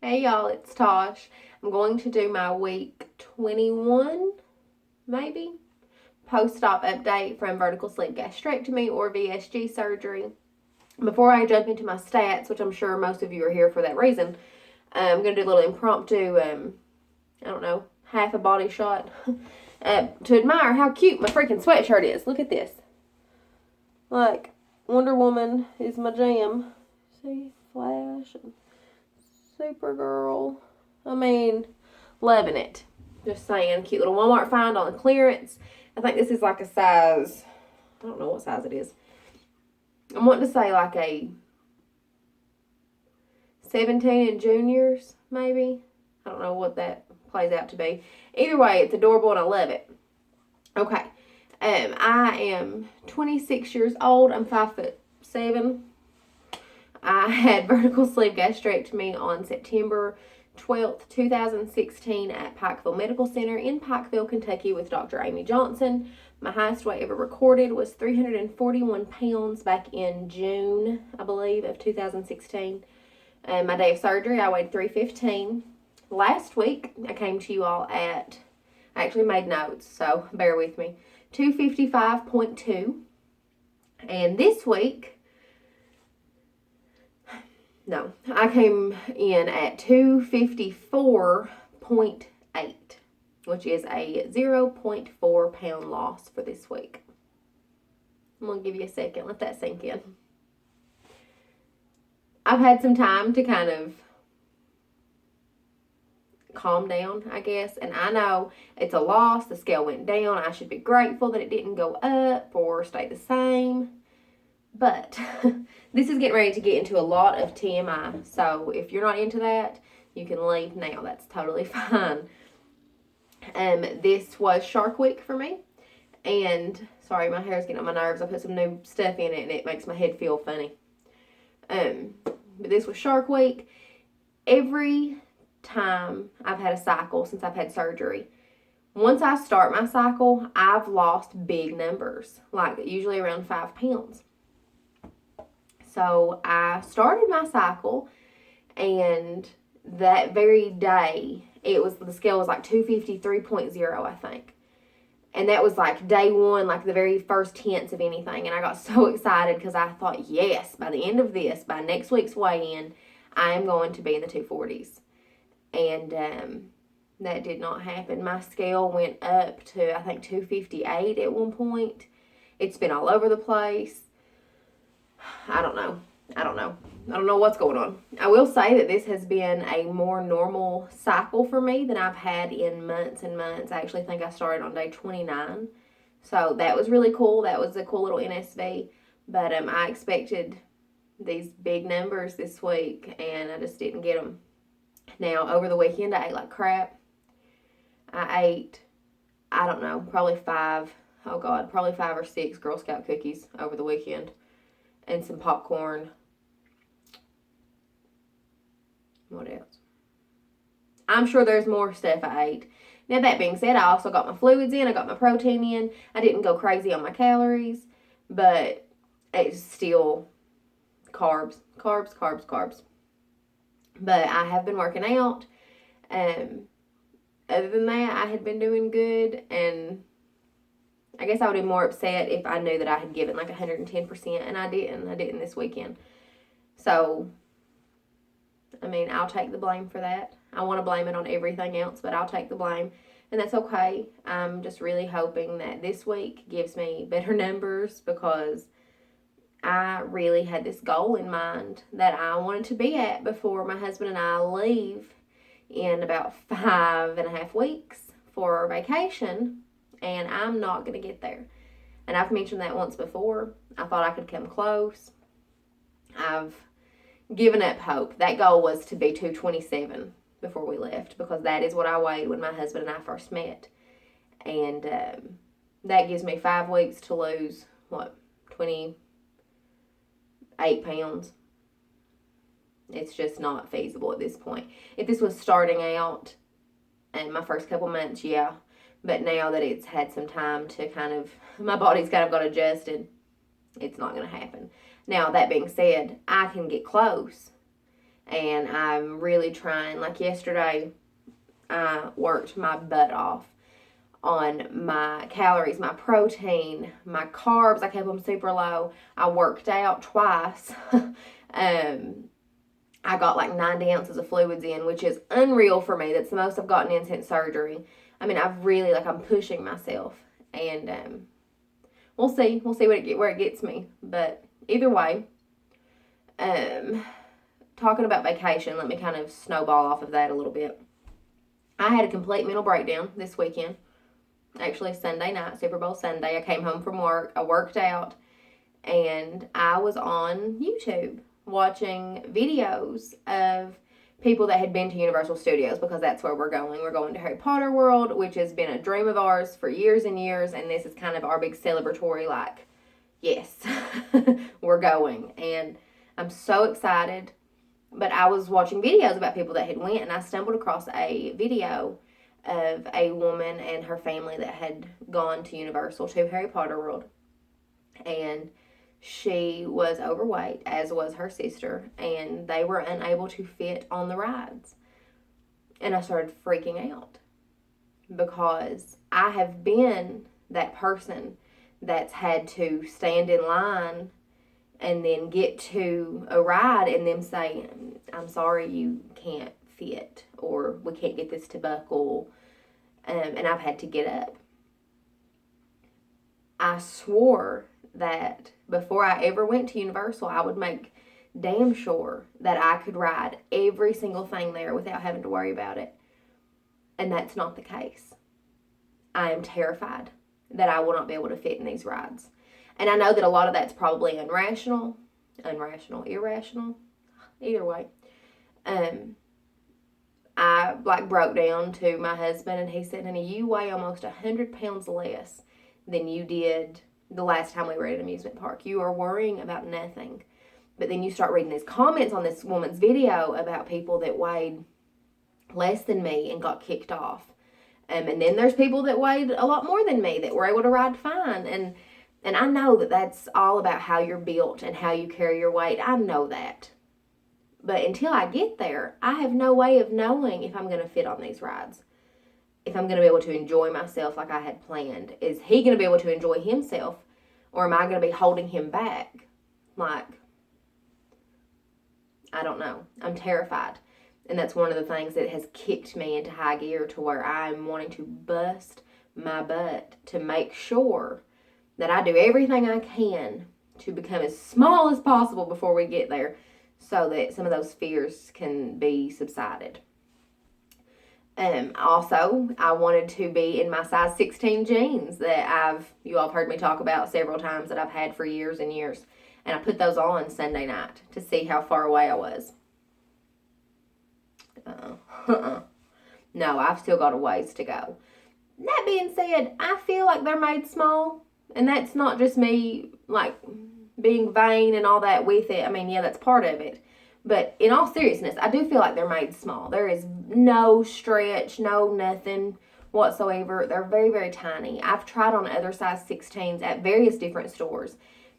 Hey y'all, it's Tosh. I'm going to do my week 21, maybe, post-op update from vertical sleeve gastrectomy or VSG surgery. Before I jump into my stats, which I'm sure most of you are here for that reason, I'm going to do a little impromptu, I don't know, half a body shot to admire how cute my freaking sweatshirt is. Look at this. Like, Wonder Woman is my jam. See, Flash and Supergirl. I mean, loving it. Just saying, cute little Walmart find on the clearance. I think this is like a size, I don't know what size it is. I'm wanting to say like a 17 in juniors, maybe. I don't know what that plays out to be. Either way, it's adorable and I love it. Okay. I am 26 years old. I'm 5'7". I had vertical sleeve gastrectomy on September 12th, 2016 at Pikeville Medical Center in Pikeville, Kentucky with Dr. Amy Johnson. My highest weight ever recorded was 341 pounds back in June, I believe, of 2016. My day of surgery, I weighed 315. Last week, I came to you all at, I actually made notes, so bear with me, 255.2. And this week, no, I came in at 254.8, which is a 0.4 pound loss for this week. I'm going to give you a second, let that sink in. I've had some time to kind of calm down, I guess, and I know it's a loss. The scale went down. I should be grateful that it didn't go up or stay the same. But this is getting ready to get into a lot of TMI. So if you're not into that, you can leave now. That's totally fine. This was Shark Week for me. And sorry, my hair's getting on my nerves. I put some new stuff in it and it makes my head feel funny. But this was Shark Week. Every time I've had a cycle since I've had surgery, once I start my cycle, I've lost big numbers, like usually around 5 pounds. So I started my cycle, and that very day, the scale was like 253.0, I think. And that was like day one, like the very first hints of anything. And I got so excited because I thought, yes, by the end of this, by next week's weigh-in, I am going to be in the 240s. And that did not happen. My scale went up to, I think, 258 at one point. It's been all over the place. I don't know what's going on. I will say that this has been a more normal cycle for me than I've had in months and months. I actually think I started on day 29. So that was really cool. That was a cool little NSV. But I expected these big numbers this week, and I just didn't get them. Now, over the weekend, I ate like crap. I ate, I don't know, probably 5 or 6 Girl Scout cookies over the weekend. And some popcorn. What else? I'm sure there's more stuff I ate. Now, that being said, I also got my fluids in. I got my protein in. I didn't go crazy on my calories. But it's still carbs. But I have been working out. Other than that, I had been doing good. And I guess I would be more upset if I knew that I had given like 110%, and I didn't. I didn't this weekend. So, I mean, I'll take the blame for that. I want to blame it on everything else, but I'll take the blame, and that's okay. I'm just really hoping that this week gives me better numbers, because I really had this goal in mind that I wanted to be at before my husband and I leave in about 5.5 weeks for our vacation. And I'm not going to get there. And I've mentioned that once before. I thought I could come close. I've given up hope. That goal was to be 227 before we left, because that is what I weighed when my husband and I first met. And that gives me 5 weeks to lose, 28 pounds. It's just not feasible at this point. If this was starting out and my first couple months, yeah. But now that it's had some time to my body's kind of got adjusted, it's not going to happen. Now, that being said, I can get close. And I'm really trying. Like yesterday, I worked my butt off on my calories, my protein, my carbs. I kept them super low. I worked out twice. I got like 90 ounces of fluids in, which is unreal for me. That's the most I've gotten in since surgery. I mean, I've really, like, I'm pushing myself. And we'll see. We'll see where it gets me. But either way, talking about vacation, let me kind of snowball off of that a little bit. I had a complete mental breakdown this weekend. Actually, Sunday night, Super Bowl Sunday. I came home from work. I worked out. And I was on YouTube watching videos of people that had been to Universal Studios, because that's where we're going. We're going to Harry Potter World, which has been a dream of ours for years and years, and this is kind of our big celebratory, like, yes, we're going. And I'm so excited. But I was watching videos about people that had went, and I stumbled across a video of a woman and her family that had gone to Universal, to Harry Potter World. And she was overweight, as was her sister, and they were unable to fit on the rides. And I started freaking out, because I have been that person that's had to stand in line and then get to a ride and them say, I'm sorry, you can't fit, or we can't get this to buckle, and I've had to get up. I swore that before I ever went to Universal, I would make damn sure that I could ride every single thing there without having to worry about it. And that's not the case. I am terrified that I will not be able to fit in these rides. And I know that a lot of that's probably irrational, either way. I broke down to my husband, and he said, honey, you weigh almost 100 pounds less than you did the last time we were at an amusement park. You are worrying about nothing. But then you start reading these comments on this woman's video about people that weighed less than me and got kicked off. And then there's people that weighed a lot more than me that were able to ride fine. And I know that that's all about how you're built and how you carry your weight. I know that. But until I get there, I have no way of knowing if I'm going to fit on these rides. If I'm going to be able to enjoy myself like I had planned. Is he going to be able to enjoy himself? Or am I going to be holding him back? Like, I don't know. I'm terrified. And that's one of the things that has kicked me into high gear, to where I'm wanting to bust my butt to make sure that I do everything I can to become as small as possible before we get there, so that some of those fears can be subsided. Also, I wanted to be in my size 16 jeans that you all have heard me talk about several times, that I've had for years and years. And I put those on Sunday night to see how far away I was. No, I've still got a ways to go. That being said, I feel like they're made small. And that's not just me, like, being vain and all that with it. I mean, yeah, that's part of it. But in all seriousness, I do feel like they're made small. There is no stretch, no nothing whatsoever. They're very, very tiny. I've tried on other size 16s at various different stores,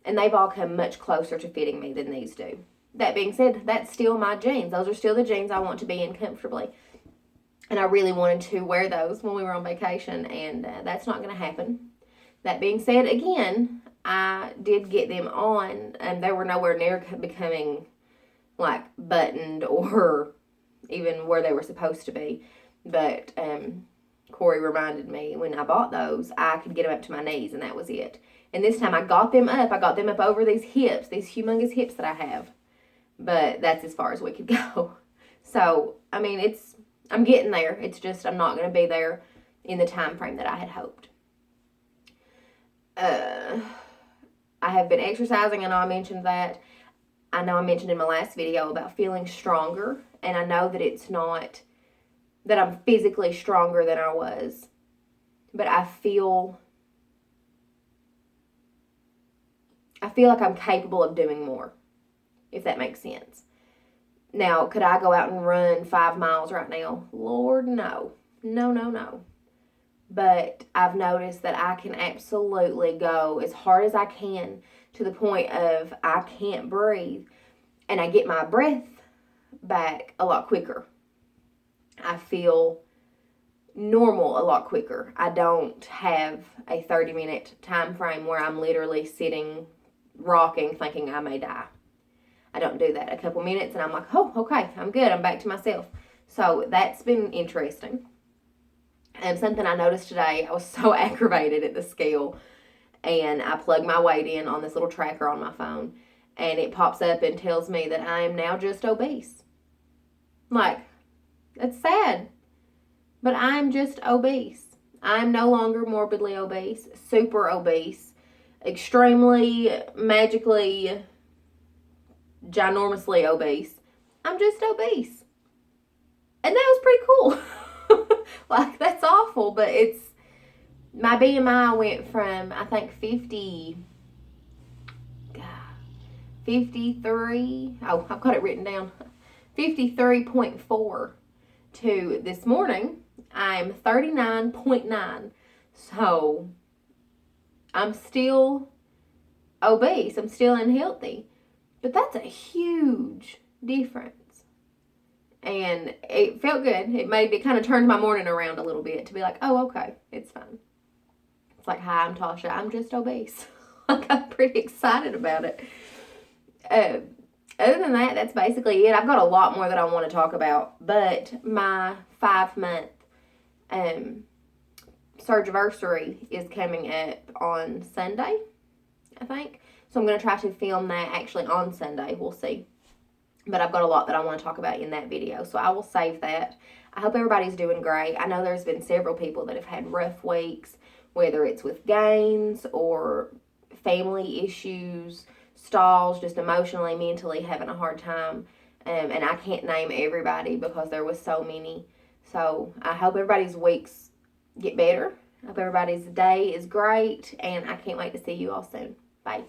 and they've all come much closer to fitting me than these do. That being said, that's still my jeans. Those are still the jeans I want to be in comfortably. And I really wanted to wear those when we were on vacation, and that's not going to happen. That being said, again, I did get them on, and they were nowhere near becoming like buttoned or even where they were supposed to be. But Corey reminded me when I bought those, I could get them up to my knees, and that was it. And this time I got them up over these hips, these humongous hips that I have. But that's as far as we could go. So, I mean, I'm getting there. It's just I'm not going to be there in the time frame that I had hoped. I have been exercising. I know I mentioned that. I know I mentioned in my last video about feeling stronger. And I know that it's not that I'm physically stronger than I was. But I feel like I'm capable of doing more, if that makes sense. Now, could I go out and run 5 miles right now? Lord, no. No. But I've noticed that I can absolutely go as hard as I can to the point of I can't breathe. And I get my breath back a lot quicker. I feel normal a lot quicker. I don't have a 30-minute time frame where I'm literally sitting, rocking, thinking I may die. I don't do that. A couple minutes and I'm like, oh, okay, I'm good. I'm back to myself. So that's been interesting. And something I noticed today, I was so aggravated at the scale, and I plug my weight in on this little tracker on my phone, and it pops up and tells me that I am now just obese. Like, that's sad, but I'm just obese. I'm no longer morbidly obese, super obese, extremely, magically, ginormously obese. I'm just obese. And that was pretty cool. Like, that's awful, but it's, my BMI went from, I think, 53, oh, I've got it written down, 53.4 to this morning, I'm 39.9. So, I'm still obese, I'm still unhealthy, but that's a huge difference. And it felt good. It kind of turned my morning around a little bit to be like, oh, okay, it's fine. It's like, hi, I'm Tasha. I'm just obese. Like, I'm pretty excited about it. Other than that, that's basically it. I've got a lot more that I want to talk about, but my 5-month surgiversary is coming up on Sunday, I think. So I'm going to try to film that actually on Sunday. We'll see. But I've got a lot that I want to talk about in that video, so I will save that. I hope everybody's doing great. I know there's been several people that have had rough weeks, whether it's with gains or family issues, stalls, just emotionally, mentally having a hard time. And I can't name everybody because there was so many. So I hope everybody's weeks get better. I hope everybody's day is great, and I can't wait to see you all soon. Bye.